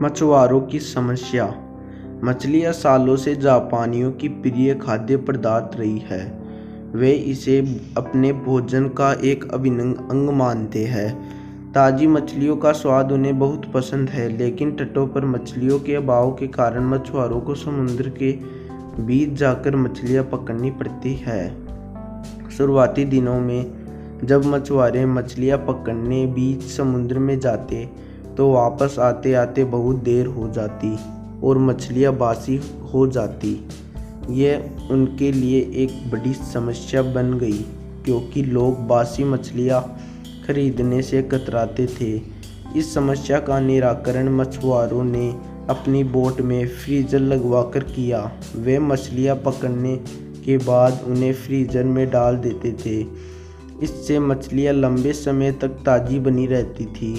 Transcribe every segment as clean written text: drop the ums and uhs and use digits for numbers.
मछुआरों की समस्या। मछलियाँ सालों से जापानियों की प्रिय खाद्य पदार्थ रही है। वे इसे अपने भोजन का एक अभिन्न अंग मानते हैं। ताज़ी मछलियों का स्वाद उन्हें बहुत पसंद है, लेकिन तटों पर मछलियों के अभाव के कारण मछुआरों को समुद्र के बीच जाकर मछलियाँ पकड़नी पड़ती है। शुरुआती दिनों में जब मछुआरे मछलियाँ पकड़ने बीच समुद्र में जाते तो वापस आते आते बहुत देर हो जाती और मछलियाँ बासी हो जाती। यह उनके लिए एक बड़ी समस्या बन गई, क्योंकि लोग बासी मछलियाँ खरीदने से कतराते थे। इस समस्या का निराकरण मछुआरों ने अपनी बोट में फ्रीजर लगवाकर किया। वे मछलियाँ पकड़ने के बाद उन्हें फ्रीजर में डाल देते थे। इससे मछलियाँ लंबे समय तक ताज़ी बनी रहती थी।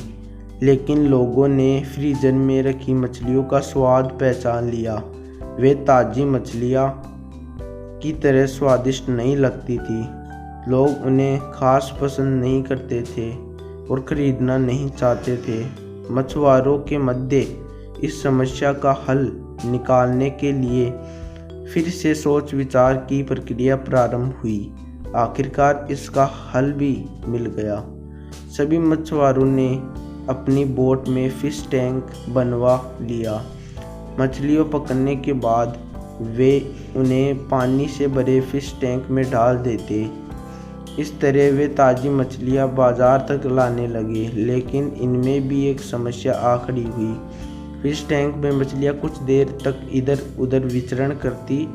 लेकिन लोगों ने फ्रीजर में रखी मछलियों का स्वाद पहचान लिया। वे ताज़ी मछलियाँ की तरह स्वादिष्ट नहीं लगती थी। लोग उन्हें खास पसंद नहीं करते थे और ख़रीदना नहीं चाहते थे। मछुआरों के मध्य इस समस्या का हल निकालने के लिए फिर से सोच विचार की प्रक्रिया प्रारंभ हुई। आखिरकार इसका हल भी मिल गया। सभी मछुआरों ने अपनी बोट में फिश टैंक बनवा लिया। मछलियों पकड़ने के बाद वे उन्हें पानी से भरे फिश टैंक में डाल देते। इस तरह वे ताज़ी मछलियाँ बाजार तक लाने लगे। लेकिन इनमें भी एक समस्या आ खड़ी हुई। फिश टैंक में मछलियाँ कुछ देर तक इधर उधर विचरण करती,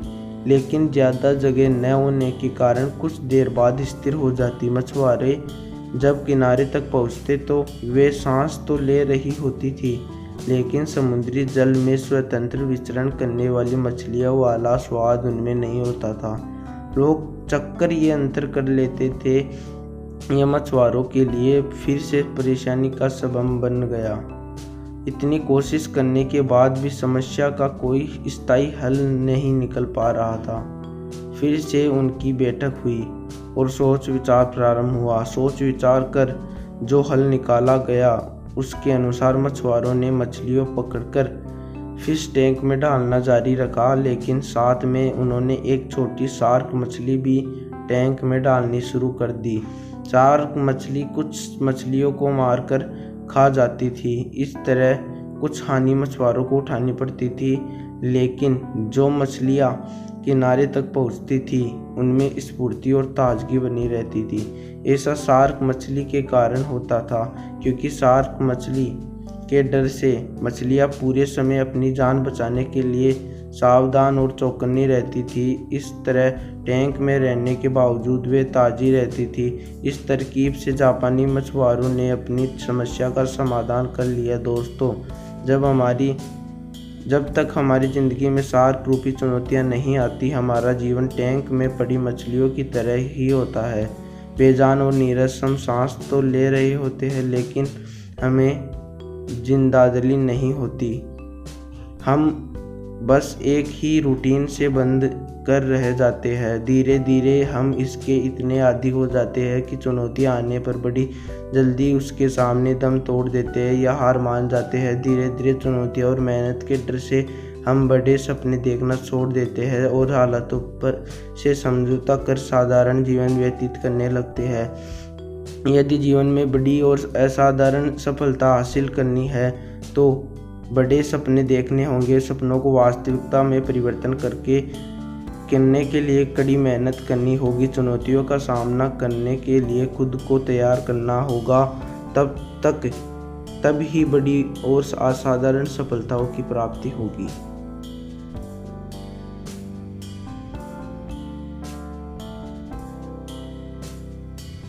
लेकिन ज़्यादा जगह न होने के कारण कुछ देर बाद स्थिर हो जाती। मछुआरे जब किनारे तक पहुँचते तो वे सांस तो ले रही होती थी, लेकिन समुद्री जल में स्वतंत्र विचरण करने वाली मछलियों वाला स्वाद उनमें नहीं होता था। लोग चक्कर ये अंतर कर लेते थे। यह मछुआरों के लिए फिर से परेशानी का सबब बन गया। इतनी कोशिश करने के बाद भी समस्या का कोई स्थायी हल नहीं निकल पा रहा था। फिर से उनकी बैठक हुई और सोच विचार प्रारंभ हुआ। सोच विचार कर जो हल निकाला गया उसके अनुसार मछुआरों ने मछलियों पकड़कर फिश टैंक में डालना जारी रखा, लेकिन साथ में उन्होंने एक छोटी शार्क मछली भी टैंक में डालनी शुरू कर दी। शार्क मछली कुछ मछलियों को मारकर खा जाती थी। इस तरह कुछ हानि मछुआरों को उठानी पड़ती थी, लेकिन जो मछलियाँ किनारे तक पहुँचती थी उनमें स्फूर्ति और ताजगी बनी रहती थी। ऐसा शार्क मछली के कारण होता था, क्योंकि शार्क मछली के डर से मछलियाँ पूरे समय अपनी जान बचाने के लिए सावधान और चौकन्नी रहती थी। इस तरह टैंक में रहने के बावजूद वे ताज़ी रहती थी। इस तरकीब से जापानी मछुआरों ने अपनी समस्या का समाधान कर लिया। दोस्तों, जब तक हमारी ज़िंदगी में शार्क रूपी चुनौतियाँ नहीं आती, हमारा जीवन टैंक में पड़ी मछलियों की तरह ही होता है। बेजान और नीरस हम सांस तो ले रहे होते हैं, लेकिन हमें जिंदादिली नहीं होती। हम बस एक ही रूटीन से बंद कर रह जाते हैं। धीरे धीरे हम इसके इतने आदी हो जाते हैं कि चुनौतियाँ आने पर बड़ी जल्दी उसके सामने दम तोड़ देते हैं या हार मान जाते हैं। धीरे धीरे चुनौतियाँ और मेहनत के डर से हम बड़े सपने देखना छोड़ देते हैं और हालातों पर से समझौता कर साधारण जीवन व्यतीत करने लगते हैं। यदि जीवन में बड़ी और असाधारण सफलता हासिल करनी है तो बड़े सपने देखने होंगे। सपनों को वास्तविकता में परिवर्तन करने के लिए कड़ी मेहनत करनी होगी। चुनौतियों का सामना करने के लिए खुद को तैयार करना होगा। तब ही बड़ी और असाधारण सफलताओं की प्राप्ति होगी।